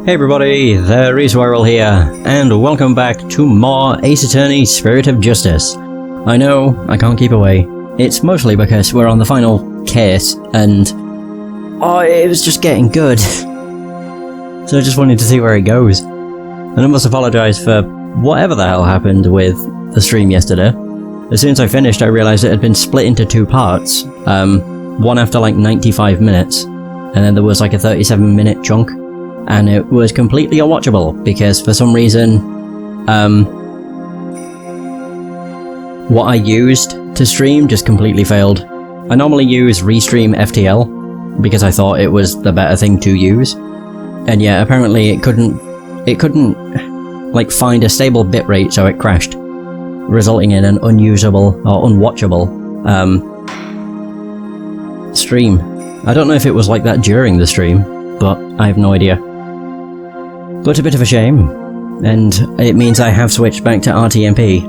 Hey everybody, the Reeswirl here, and welcome back to more Ace Attorney Spirit of Justice. I know, I can't keep away. It's mostly because we're on the final case, and it was just getting good. So I just wanted to see where it goes. And I must apologise for whatever the hell happened with the stream yesterday. As soon as I finished, I realised it had been split into two parts. One after like 95 minutes, and then there was like a 37-minute chunk. And it was completely unwatchable, because for some reason, what I used to stream just completely failed. I normally use Restream FTL, because I thought it was the better thing to use. And yeah, apparently it couldn't, like, find a stable bitrate, so it crashed, resulting in an unusable, or unwatchable, stream. I don't know if it was like that during the stream, but I have no idea. But a bit of a shame, and it means I have switched back to RTMP.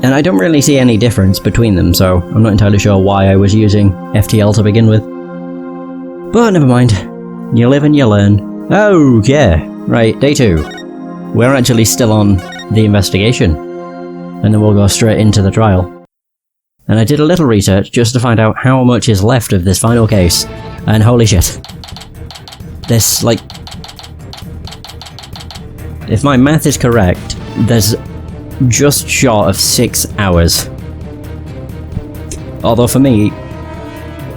And I don't really see any difference between them, so I'm not entirely sure why I was using FTL to begin with. But never mind. You live and you learn. Oh, yeah. Right, day 2. We're actually still on the investigation. And then we'll go straight into the trial. And I did a little research just to find out how much is left of this final case. And holy shit. There's like... If my math is correct, there's just short of 6 hours. Although for me,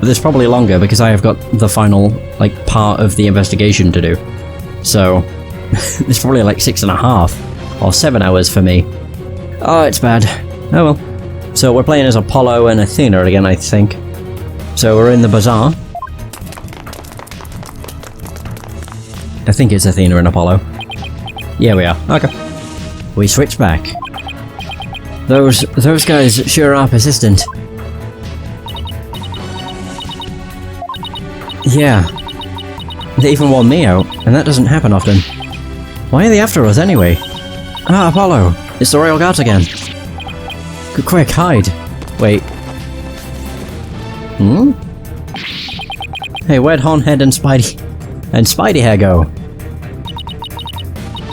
there's probably longer because I have got the final, like, part of the investigation to do. So, there's probably like 6.5 or 7 hours for me. Oh, it's bad. Oh well. So we're playing as Apollo and Athena again, I think. So we're in the bazaar. I think it's Athena and Apollo. Yeah, we are. Okay. We switch back. Those guys sure are persistent. Yeah. They even wore me out, and that doesn't happen often. Why are they after us anyway? Ah, Apollo! It's the Royal Guards again! Quick, hide! Wait. Hmm? Hey, where'd Hornhead and Spidey Hair go?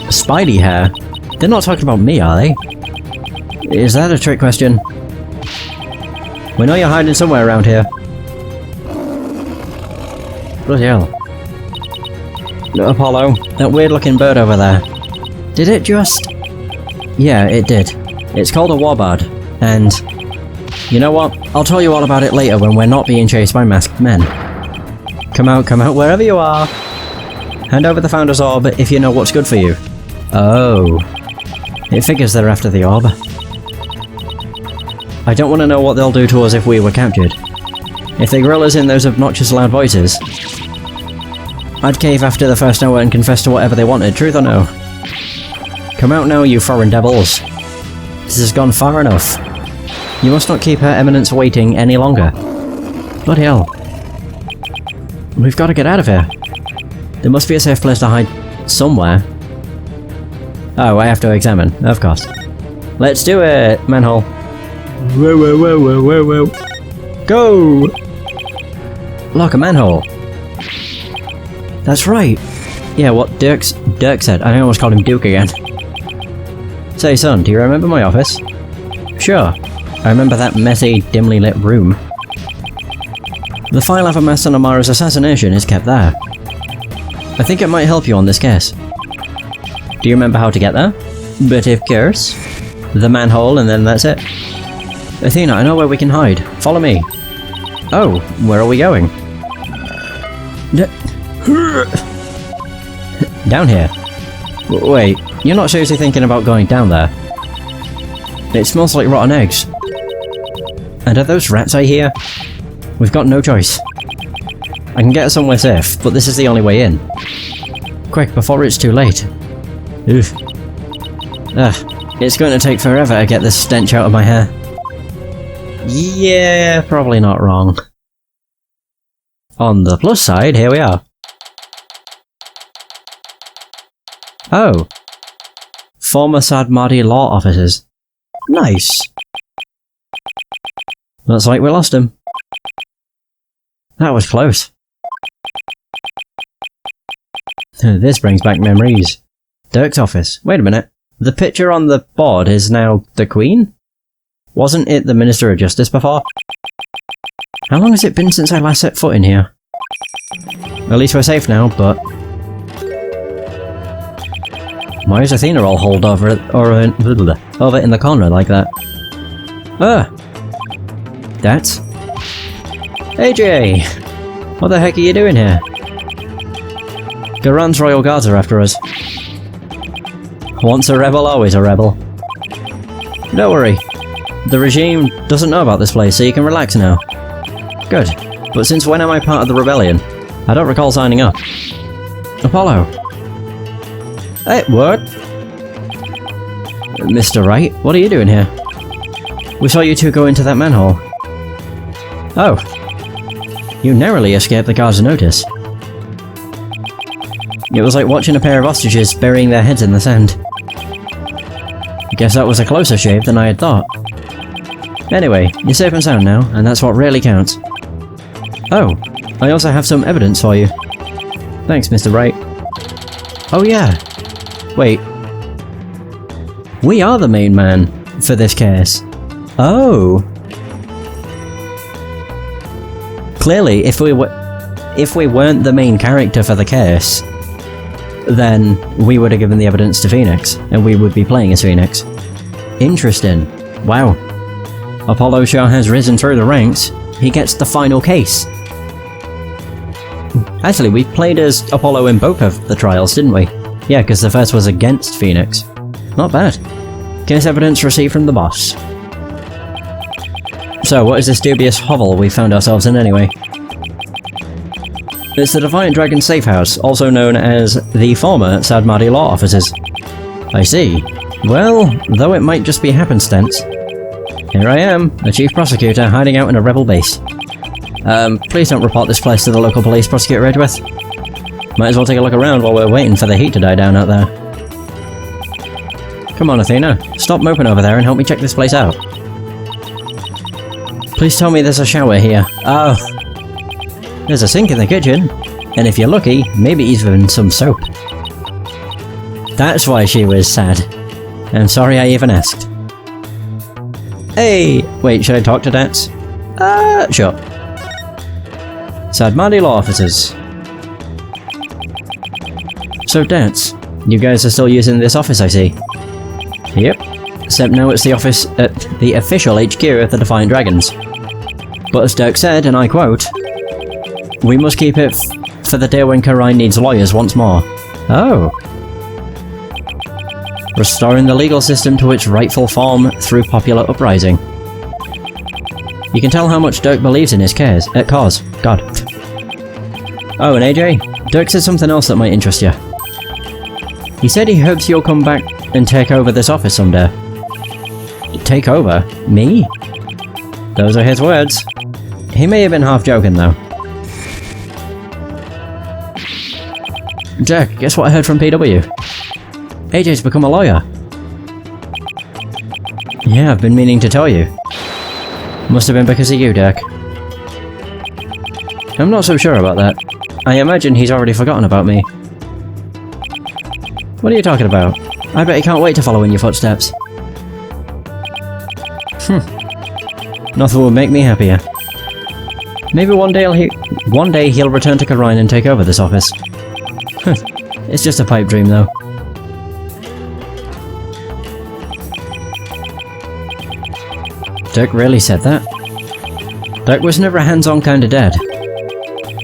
Spidey Hair? They're not talking about me, are they? Is that a trick question? We know you're hiding somewhere around here. Bloody hell. Apollo, that weird-looking bird over there. Did it just... Yeah, it did. It's called a warbird, and... You know what? I'll tell you all about it later when we're not being chased by masked men. Come out, wherever you are. Hand over the Founder's Orb if you know what's good for you. Oh. It figures they're after the orb. I don't want to know what they'll do to us if we were captured. If they grill us in those obnoxious loud voices, I'd cave after the first hour and confess to whatever they wanted, truth or no. Come out now, you foreign devils. This has gone far enough. You must not keep Her Eminence waiting any longer. Bloody hell. We've got to get out of here. There must be a safe place to hide somewhere. Oh, I have to examine, of course. Let's do it, manhole. Whoa, whoa, whoa, whoa, whoa, whoa. Go! Lock a manhole. That's right. Yeah, what Dirk said. I almost called him Duke again. Say, son, do you remember my office? Sure. I remember that messy, dimly lit room. The file of Master Namara's assassination is kept there. I think it might help you on this case. Do you remember how to get there? But of course. The manhole and then that's it. Athena, I know where we can hide. Follow me. Oh, where are we going? Down here. Wait, you're not seriously thinking about going down there? It smells like rotten eggs. And are those rats I hear? We've got no choice. I can get us somewhere safe, but this is the only way in. Quick, before it's too late. Oof. It's going to take forever to get this stench out of my hair. Yeah, probably not wrong. On the plus side, here we are. Oh. Former Sadmadi law officers. Nice. Looks like we lost him. That was close. This brings back memories. Dirk's office. Wait a minute. The picture on the board is now the Queen? Wasn't it the Minister of Justice before? How long has it been since I last set foot in here? At least we're safe now, but... Why is Athena all holed over in the corner like that? That's... AJ! What the heck are you doing here? Garan's royal guards are after us. Once a rebel, always a rebel. Don't worry. The regime doesn't know about this place, so you can relax now. Good. But since when am I part of the rebellion? I don't recall signing up. Apollo. Hey, what? Mr. Wright, what are you doing here? We saw you two go into that manhole. Oh. You narrowly escaped the guards' notice. It was like watching a pair of ostriches burying their heads in the sand. Guess that was a closer shave than I had thought. Anyway, you're safe and sound now, and that's what really counts. Oh, I also have some evidence for you. Thanks, Mr. Wright. Oh yeah. Wait. We are the main man for this case. Oh. Clearly, if we weren't the main character for the case, then we would have given the evidence to Phoenix, and we would be playing as Phoenix. Interesting. Wow. Apollo sure has risen through the ranks. He gets the final case. Actually, we played as Apollo in both of the trials, didn't we? Yeah, because the first was against Phoenix. Not bad. Case evidence received from the boss. So, what is this dubious hovel we found ourselves in anyway? It's the Defiant Dragon Safe House, also known as the former Sadmadi Law Offices. I see. Well, though it might just be happenstance. Here I am, a chief prosecutor hiding out in a rebel base. Please don't report this place to the local police, Prosecutor Edgeworth. Might as well take a look around while we're waiting for the heat to die down out there. Come on, Athena. Stop moping over there and help me check this place out. Please tell me there's a shower here. Oh. There's a sink in the kitchen. And if you're lucky, maybe even some soap. That's why she was sad. I'm sorry I even asked. Hey! Wait, should I talk to Dats? Sure. Sadmadi Law Officers. So Dats, you guys are still using this office, I see. Yep. Except now it's the office at the official HQ of the Defiant Dragons. But as Dirk said, and I quote, we must keep it for the day when Karine needs lawyers once more. Oh. Restoring the legal system to its rightful form through popular uprising. You can tell how much Dirk believes in his cause. God. Oh, and AJ, Dirk said something else that might interest you. He said he hopes you'll come back and take over this office someday. Take over? Me? Those are his words. He may have been half joking, though. Dirk, guess what I heard from PW? AJ's become a lawyer. Yeah, I've been meaning to tell you. Must have been because of you, Dirk. I'm not so sure about that. I imagine he's already forgotten about me. What are you talking about? I bet he can't wait to follow in your footsteps. Nothing will make me happier. Maybe one day he'll return to Karine and take over this office. It's just a pipe dream, though. Dirk really said that? Dirk was never a hands-on kind of dad.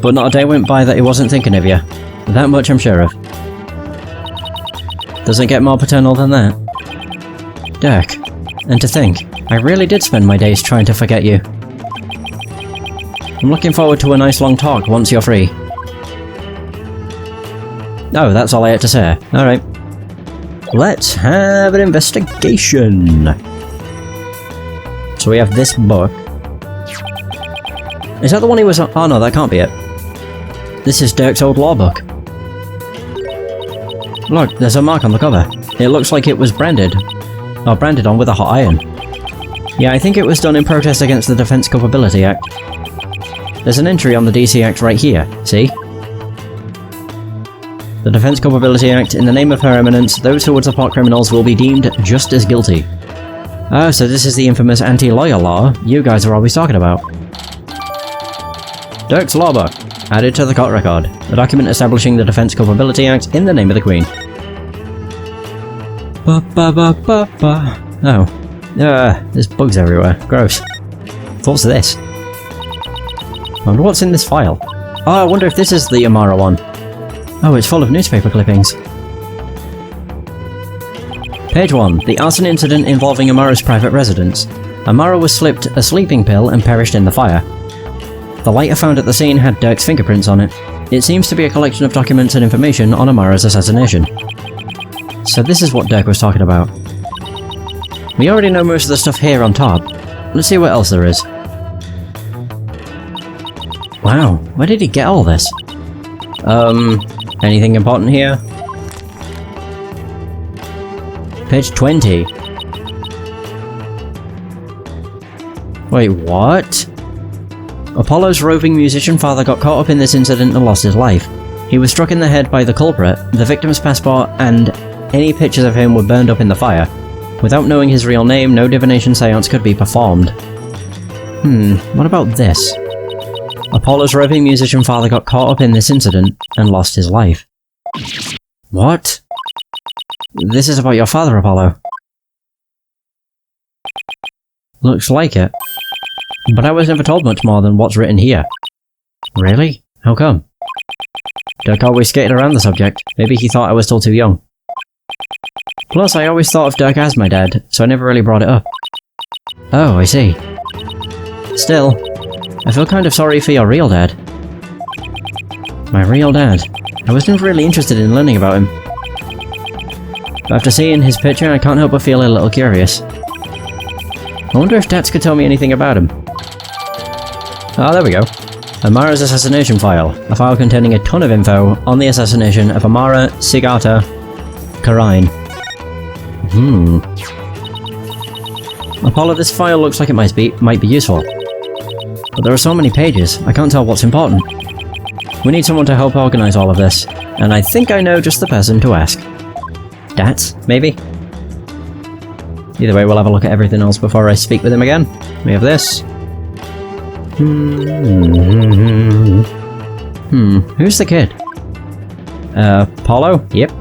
But not a day went by that he wasn't thinking of you. That much I'm sure of. Doesn't get more paternal than that. Dirk. And to think, I really did spend my days trying to forget you. I'm looking forward to a nice long talk once you're free. Oh, that's all I had to say. Alright. Let's have an investigation. So we have this book. Is that the one he was on? Oh no, that can't be it. This is Dirk's old law book. Look, there's a mark on the cover. It looks like it was branded. Or branded on with a hot iron. Yeah, I think it was done in protest against the Defense Culpability Act. There's an entry on the DC Act right here, see? The Defense Culpability Act, in the name of Her Eminence, those who would support criminals will be deemed just as guilty. Oh, so this is the infamous anti-lawyer law you guys are always talking about. Dirk's Law Book, added to the court record. A document establishing the Defense Culpability Act in the name of the Queen. Oh. There's bugs everywhere. Gross. What's this? I wonder what's in this file. Oh, I wonder if this is the Amara one. Oh, it's full of newspaper clippings. Page 1. The arson incident involving Amara's private residence. Amara was slipped a sleeping pill and perished in the fire. The lighter found at the scene had Dirk's fingerprints on it. It seems to be a collection of documents and information on Amara's assassination. So this is what Dirk was talking about. We already know most of the stuff here on top. Let's see what else there is. Wow, where did he get all this? Anything important here? Page 20. Wait, what? Apollo's roving musician father got caught up in this incident and lost his life. He was struck in the head by the culprit, the victim's passport, and any pictures of him were burned up in the fire. Without knowing his real name, no divination seance could be performed. What about this? Apollo's roving musician father got caught up in this incident and lost his life. What? This is about your father, Apollo. Looks like it. But I was never told much more than what's written here. Really? How come? Dirk always skated around the subject. Maybe he thought I was still too young. Plus, I always thought of Dirk as my dad, so I never really brought it up. Oh, I see. Still, I feel kind of sorry for your real dad. My real dad? I was never really interested in learning about him. But after seeing his picture, I can't help but feel a little curious. I wonder if Dats could tell me anything about him. Ah, there we go. Amara's assassination file. A file containing a ton of info on the assassination of Amara Sigata Karine. Apollo, this file looks like it might be useful. But there are so many pages, I can't tell what's important. We need someone to help organize all of this, and I think I know just the person to ask. Dats, maybe? Either way, we'll have a look at everything else before I speak with him again. We have this. Who's the kid? Apollo? Yep.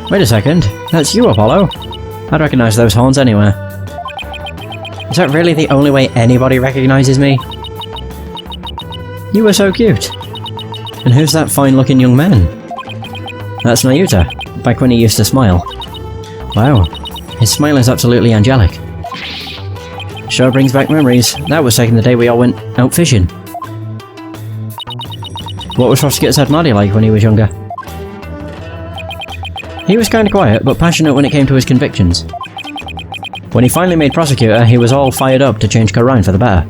Wait a second, that's you, Apollo. I'd recognize those horns anywhere. Is that really the only way anybody recognizes me? You were so cute. And who's that fine-looking young man? That's Nayuta, back when he used to smile. Wow, his smile is absolutely angelic. Sure brings back memories. That was taken the day we all went out fishing. What was Frosty Gets Marty like when he was younger? He was kinda quiet, but passionate when it came to his convictions. When he finally made prosecutor, he was all fired up to change Karine for the better.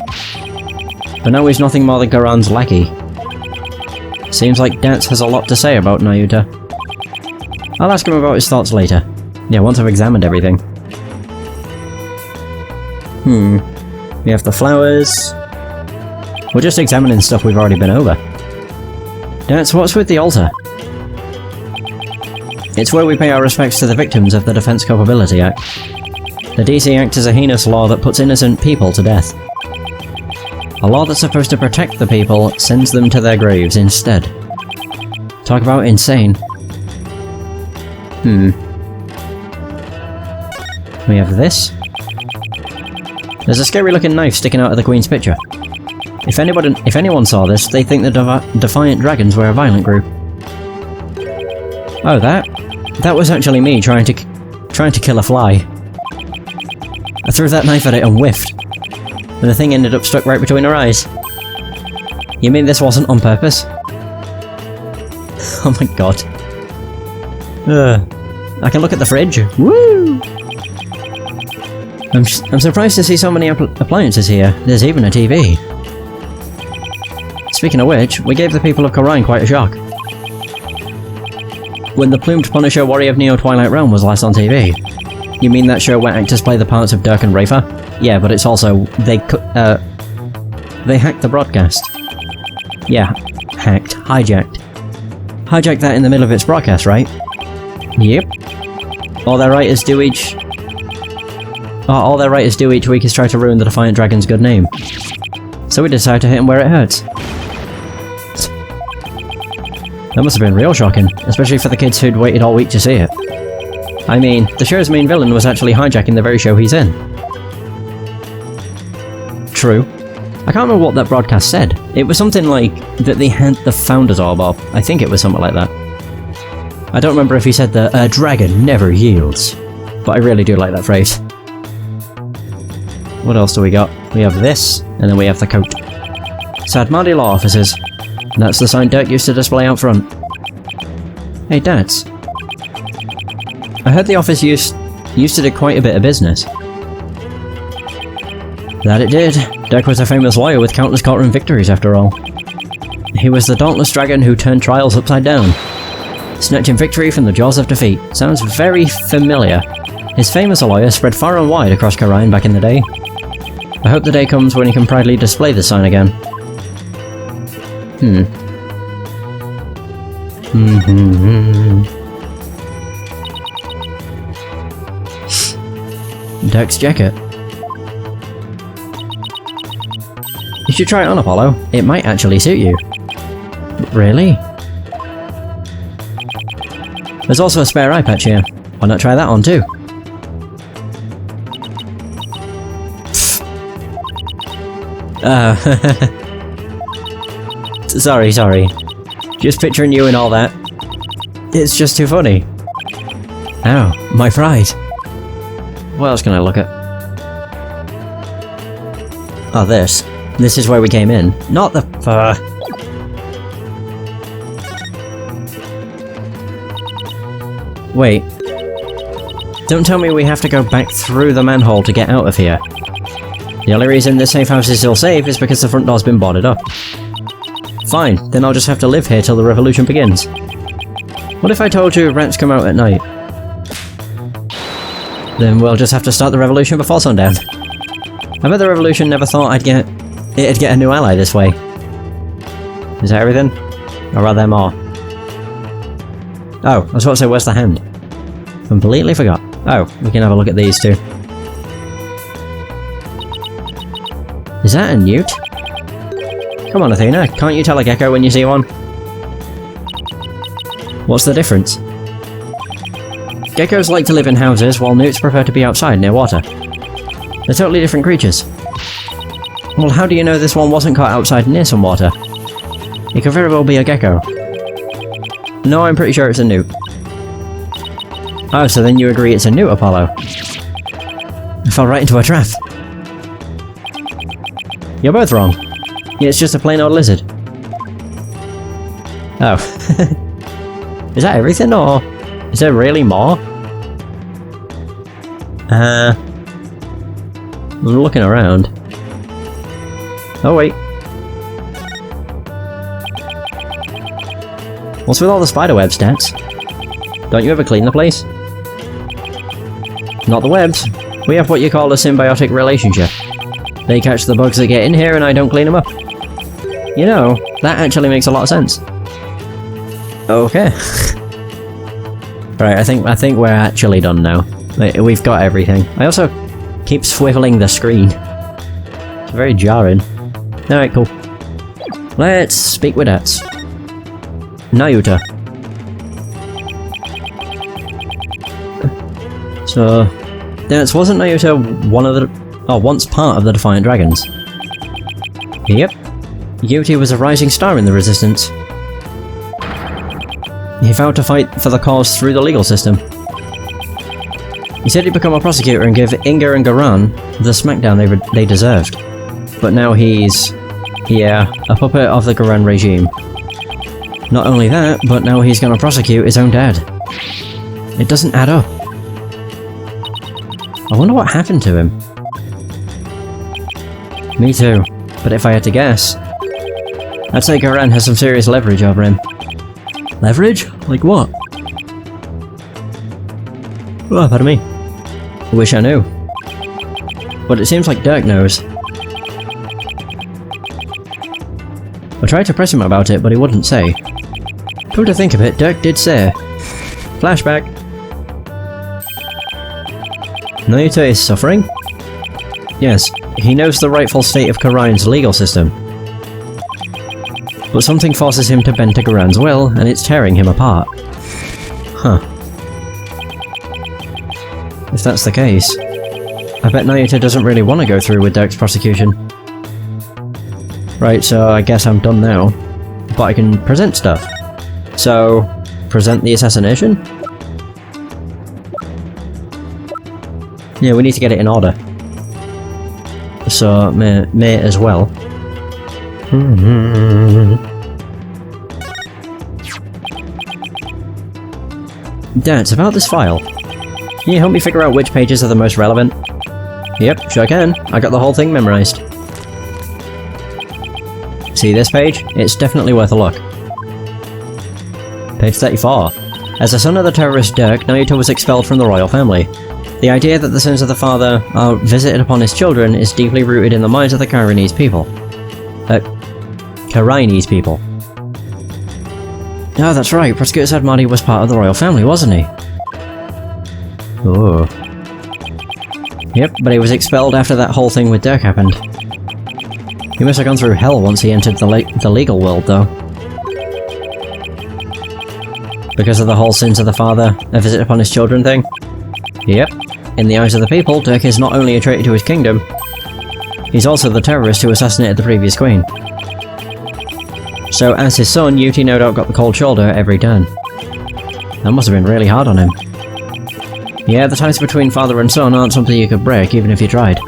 But now he's nothing more than Karine's lackey. Seems like Dats has a lot to say about Nayuta. I'll ask him about his thoughts later. Yeah, once I've examined everything. We have the flowers. We're just examining stuff we've already been over. Dats, what's with the altar? It's where we pay our respects to the victims of the Defense Culpability Act. The DC Act is a heinous law that puts innocent people to death. A law that's supposed to protect the people sends them to their graves instead. Talk about insane. We have this. There's a scary looking knife sticking out of the Queen's picture. If anyone saw this, they'd think the Defiant Dragons were a violent group. Oh, that was actually me trying to kill a fly. I threw that knife at it and whiffed. And the thing ended up stuck right between her eyes. You mean this wasn't on purpose? Oh my god. I can look at the fridge. Woo! I'm surprised to see so many appliances here. There's even a TV. Speaking of which, we gave the people of Karine quite a shock. When the plumed Punisher Warrior of Neo-Twilight Realm was last on TV. You mean that show where actors play the parts of Dirk and Rafer? Yeah, but it's also... They hacked the broadcast. Yeah, hacked. Hijacked. hijacked that in the middle of its broadcast, right? Yep. All their writers do each week is try to ruin the Defiant Dragon's good name. So we decided to hit him where it hurts. That must have been real shocking, especially for the kids who'd waited all week to see it. I mean, the show's main villain was actually hijacking the very show he's in. True. I can't remember what that broadcast said. It was something like that they had the Founders Orb up. I think it was something like that. I don't remember if he said that a dragon never yields, but I really do like that phrase. What else do we got? We have this, and then we have the coat. Sadmadi Law Officers. That's the sign Dirk used to display out front. Hey, Dads. I heard the office used to do quite a bit of business. That it did. Dirk was a famous lawyer with countless courtroom victories, after all. He was the dauntless dragon who turned trials upside down, snatching victory from the jaws of defeat. Sounds very familiar. His fame as a lawyer spread far and wide across Karain back in the day. I hope the day comes when he can proudly display the sign again. Dirk's jacket. You should try it on, Apollo. It might actually suit you. Really? There's also a spare eye patch here. Why not try that on too? Sorry. Just picturing you and all that. It's just too funny. Ow, my pride. What else can I look at? Oh, this. This is where we came in. Not the... Wait. Don't tell me we have to go back through the manhole to get out of here. The only reason this safe house is still safe is because the front door's been boarded up. Fine, then I'll just have to live here till the revolution begins. What if I told you rats come out at night? Then we'll just have to start the revolution before sundown. I bet the revolution never thought it'd get a new ally this way. Is that everything? Or are there more? Oh, I was about to say, where's the hand? Completely forgot. Oh, we can have a look at these too. Is that a newt? Come on, Athena, can't you tell a gecko when you see one? What's the difference? Geckos like to live in houses, while newts prefer to be outside near water. They're totally different creatures. Well, how do you know this one wasn't caught outside near some water? It could very well be a gecko. No, I'm pretty sure it's a newt. Oh, so then you agree it's a newt, Apollo. I fell right into a trap. You're both wrong. It's just a plain old lizard. Oh. Is that everything, or is there really more? I'm looking around. Oh wait. What's with all the spiderweb stats? Don't you ever clean the place? Not the webs. We have what you call a symbiotic relationship. They catch the bugs that get in here and I don't clean them up. You know, that actually makes a lot of sense. Okay. Right, I think we're actually done now. We've got everything. I also keep swiveling the screen. It's very jarring. Alright, cool. Let's speak with Ats. Nayuta. So, Dance, wasn't Nayuta once part of the Defiant Dragons? Yep. Yuti was a rising star in the Resistance. He vowed to fight for the cause through the legal system. He said he'd become a prosecutor and give Inga and Garan the smackdown they deserved. But now he's... yeah, a puppet of the Garan regime. Not only that, but now he's gonna prosecute his own dad. It doesn't add up. I wonder what happened to him. Me too, but if I had to guess, I'd say Garan has some serious leverage over him. Leverage? Like what? Oh, pardon me. I wish I knew. But it seems like Dirk knows. I tried to press him about it, but he wouldn't say. Come to think of it, Dirk did say. Flashback. Naruto is suffering? Yes, he knows the rightful state of Karain's legal system. But something forces him to bend to Garan's will, and it's tearing him apart. Huh. If that's the case, I bet Naruto doesn't really want to go through with Dirk's prosecution. Right, so I guess I'm done now. But I can present stuff. So, present the assassination? Yeah, we need to get it in order. So, may as well. Dad, it's about this file. Can you help me figure out which pages are the most relevant? Yep, sure can. I got the whole thing memorized. See this page? It's definitely worth a look. Page 34. As the son of the terrorist Dirk, Naruto was expelled from the royal family. The idea that the sins of the father are visited upon his children is deeply rooted in the minds of the Karainese people. Karainese people. Oh, that's right, Prosecutor said Marty was part of the royal family, wasn't he? Oh. Yep, but he was expelled after that whole thing with Dirk happened. He must have gone through hell once he entered the legal world, though. Because of the whole sins of the father, a visit upon his children thing? Yep. In the eyes of the people, Dirk is not only a traitor to his kingdom, he's also the terrorist who assassinated the previous queen. So as his son, Yuti no doubt got the cold shoulder at every turn. That must have been really hard on him. Yeah, the ties between father and son aren't something you could break, even if you tried.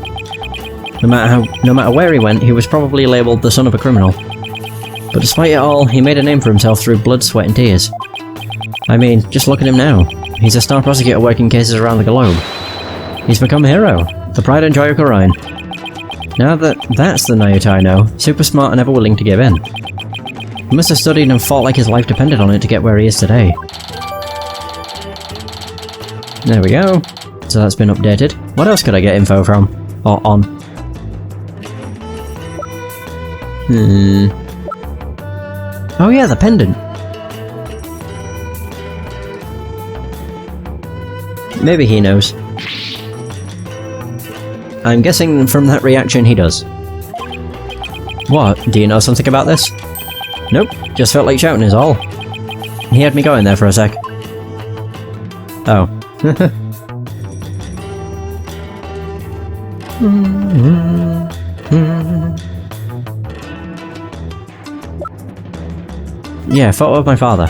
No matter where he went, he was probably labelled the son of a criminal. But despite it all, he made a name for himself through blood, sweat and tears. I mean, just look at him now. He's a star prosecutor working cases around the globe. He's become a hero, the pride and joy of Karain. Now that's the Naruto I know, super smart and ever willing to give in. He must have studied and fought like his life depended on it to get where he is today. There we go. So that's been updated. What else could I get info from? Or on? Oh yeah, the pendant. Maybe he knows. I'm guessing from that reaction he does. What? Do you know something about this? Nope, just felt like shouting is all. He had me going there for a sec. Oh. Yeah, photo of my father.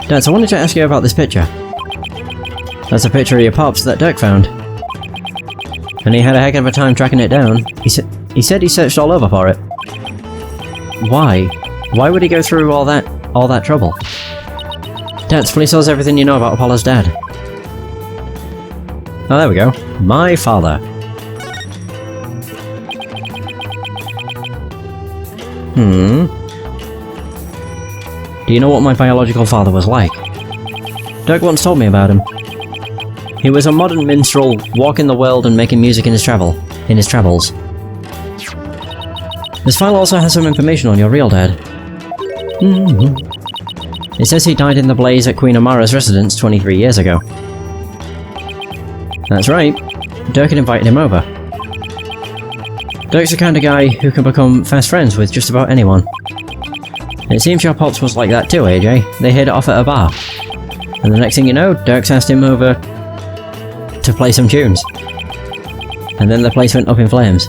Dad, I wanted to ask you about this picture. That's a picture of your pops that Dirk found. And he had a heck of a time tracking it down. He said he searched all over for it. Why? Why would he go through all that trouble? Dad, please tell us everything you know about Apollo's dad. Oh, there we go. My father. Do you know what my biological father was like? Dirk once told me about him. He was a modern minstrel, walking the world and making music in his travels. This file also has some information on your real dad. It says he died in the blaze at Queen Amara's residence 23 years ago. That's right. Dirk had invited him over. Dirk's the kind of guy who can become fast friends with just about anyone. It seems your pops was like that too, AJ. They hit it off at a bar. And the next thing you know, Dirk's asked him over to play some tunes. And then the place went up in flames.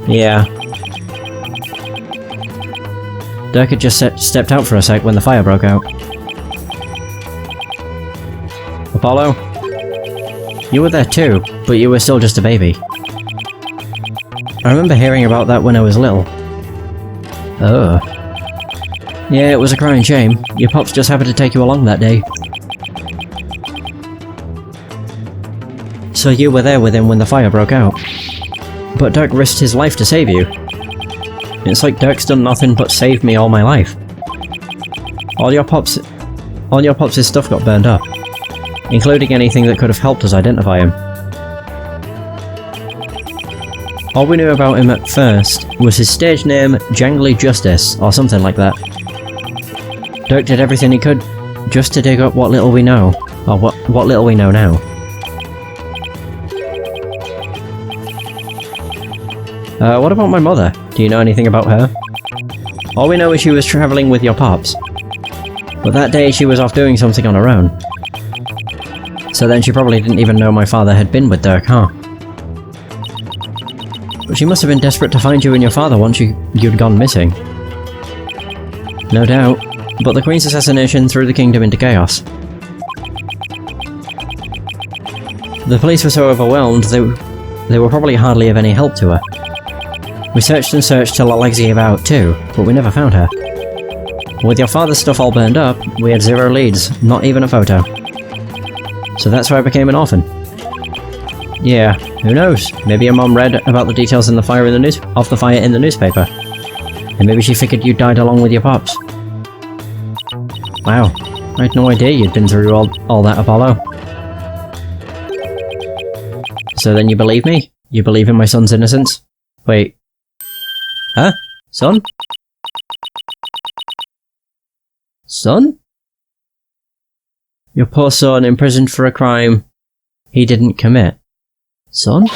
Yeah. Dirk had just stepped out for a sec when the fire broke out. Apollo? You were there too, but you were still just a baby. I remember hearing about that when I was little. Oh. Yeah, it was a crying shame. Your pops just happened to take you along that day. So you were there with him when the fire broke out. But Dirk risked his life to save you. It's like Dirk's done nothing but save me all my life. All your pops' stuff got burned up, including anything that could have helped us identify him. All we knew about him at first was his stage name, Jangly Justice, or something like that. Dirk did everything he could just to dig up what little we know. Or what little we know now. What about my mother? Do you know anything about her? All we know is she was travelling with your pops. But that day she was off doing something on her own. So then she probably didn't even know my father had been with Dirk, huh? But she must have been desperate to find you and your father once you'd gone missing. No doubt. But the Queen's assassination threw the kingdom into chaos. The police were so overwhelmed, they were probably hardly of any help to her. We searched and searched till our legs gave out too, but we never found her. With your father's stuff all burned up, we had zero leads, not even a photo. So that's why I became an orphan. Yeah, who knows? Maybe your mom read about the details of the fire in the newspaper. And maybe she figured you died along with your pops. Wow, I had no idea you'd been through all that, Apollo. So then you believe me? You believe in my son's innocence? Wait. Huh? Son? Son? Your poor son imprisoned for a crime he didn't commit. Son?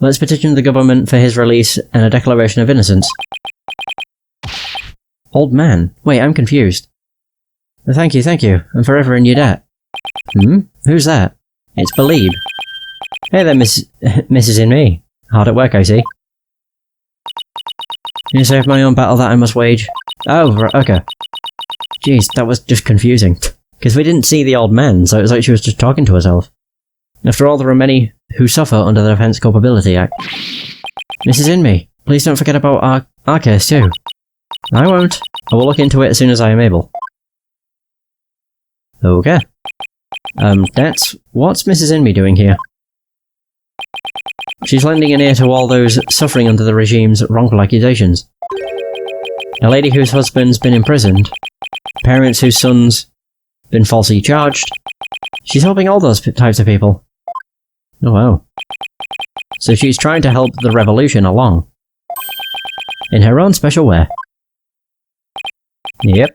Let's petition the government for his release and a declaration of innocence. Old man? Wait, I'm confused. Thank you. I'm forever in your debt. Who's that? It's Believe. Hey there, Mrs. In Me. Hard at work, I see. You saved my own battle that I must wage. Oh, right, okay. Jeez, that was just confusing. Because we didn't see the old man, so it was like she was just talking to herself. After all, there are many who suffer under the Defence Culpability Act. Mrs. In Me, please don't forget about our case too. I won't. I will look into it as soon as I am able. Okay. What's Mrs. In Me doing here? She's lending an ear to all those suffering under the regime's wrongful accusations. A lady whose husband's been imprisoned, parents whose sons been falsely charged. She's helping all those types of people. Oh wow. So she's trying to help the revolution along. In her own special way. Yep.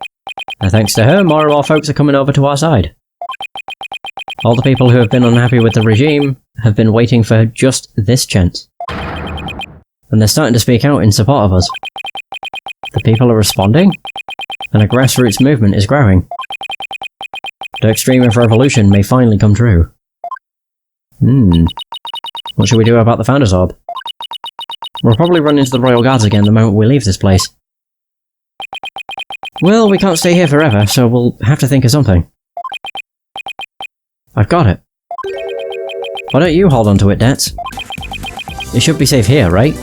And thanks to her, more and more folks are coming over to our side. All the people who have been unhappy with the regime have been waiting for just this chance. And they're starting to speak out in support of us. The people are responding, and a grassroots movement is growing. Dirk's dream of revolution may finally come true. What should we do about the Founder's Orb? We'll probably run into the Royal Guards again the moment we leave this place. Well, we can't stay here forever, so we'll have to think of something. I've got it. Why don't you hold on to it, Dets? It should be safe here, right?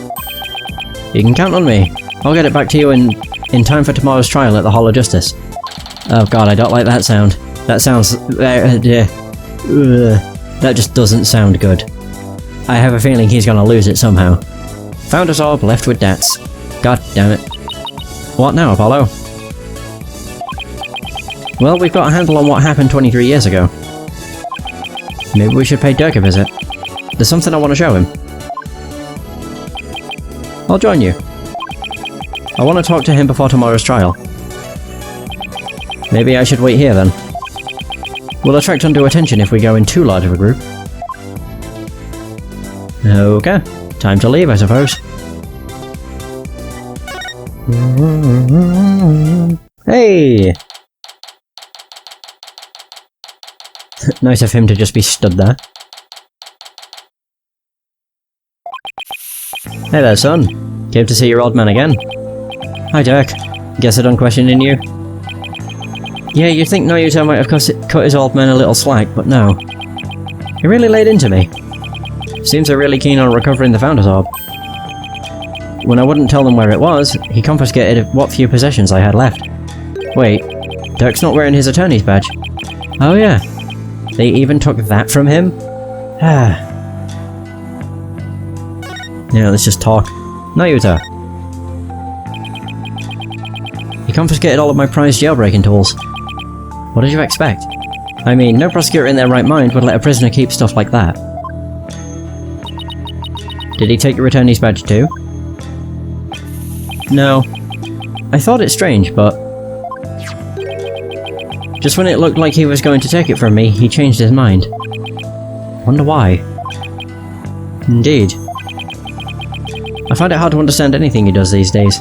You can count on me. I'll get it back to you in time for tomorrow's trial at the Hall of Justice. Oh god, I don't like that sound. That sounds... that just doesn't sound good. I have a feeling he's gonna lose it somehow. Founder's Orb left with Dets. God damn it. What now, Apollo? Well, we've got a handle on what happened 23 years ago. Maybe we should pay Dirk a visit. There's something I want to show him. I'll join you. I want to talk to him before tomorrow's trial. Maybe I should wait here then. We'll attract undue attention if we go in too large of a group. Okay, time to leave, I suppose. Hey! Nice of him to just be stood there. Hey there, son. Came to see your old man again. Hi, Dirk. Guess I'm done questioning you? Yeah, you'd think Noyuto might have cut his old man a little slack, but no. He really laid into me. Seems they're really keen on recovering the Founder's Orb. When I wouldn't tell them where it was, he confiscated what few possessions I had left. Wait, Dirk's not wearing his attorney's badge. Oh yeah. They even took that from him? Yeah, let's just talk. Noyuto. He confiscated all of my prized jailbreaking tools. What did you expect? I mean, no prosecutor in their right mind would let a prisoner keep stuff like that. Did he take your attorney's badge too? No. I thought it strange, but Just when it looked like he was going to take it from me, he changed his mind. Wonder why. Indeed. I find it hard to understand anything he does these days.